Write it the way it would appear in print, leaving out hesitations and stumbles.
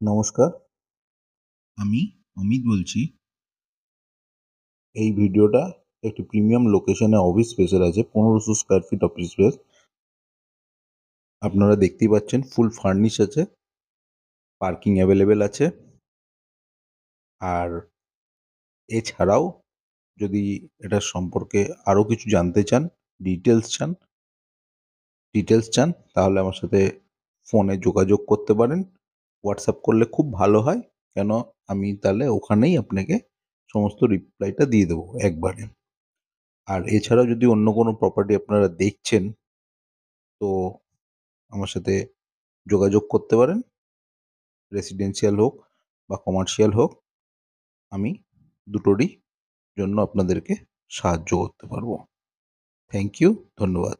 নমস্কার, আমি অমিত বলছি। এই ভিডিওটা একটি প্রিমিয়াম লোকেশনে অফিস স্পেসের আছে, 1500 স্কোয়ার ফিট অফিস স্পেস। আপনারা দেখতেই পাচ্ছেন, ফুল ফার্নিশ আছে, পার্কিং অ্যাভেলেবেল আছে। আর এছাড়াও যদি এটার সম্পর্কে আরও কিছু জানতে চান, ডিটেলস চান, তাহলে আমার সাথে ফোনে যোগাযোগ করতে পারেন। হোয়াটসঅ্যাপ করলে খুব ভালো হয়, কেন আমি তাহলে ওখানেই আপনাকে সমস্ত রিপ্লাইটা দিয়ে দেবো একবারে। আর এছাড়াও যদি অন্য কোনো প্রপার্টি আপনারা দেখছেন, তো আমার সাথে যোগাযোগ করতে পারেন। রেসিডেন্সিয়াল হোক বা কমার্শিয়াল হোক, আমি দুটোরই জন্য আপনাদেরকে সাহায্য করতে পারবো। থ্যাংক ইউ, ধন্যবাদ।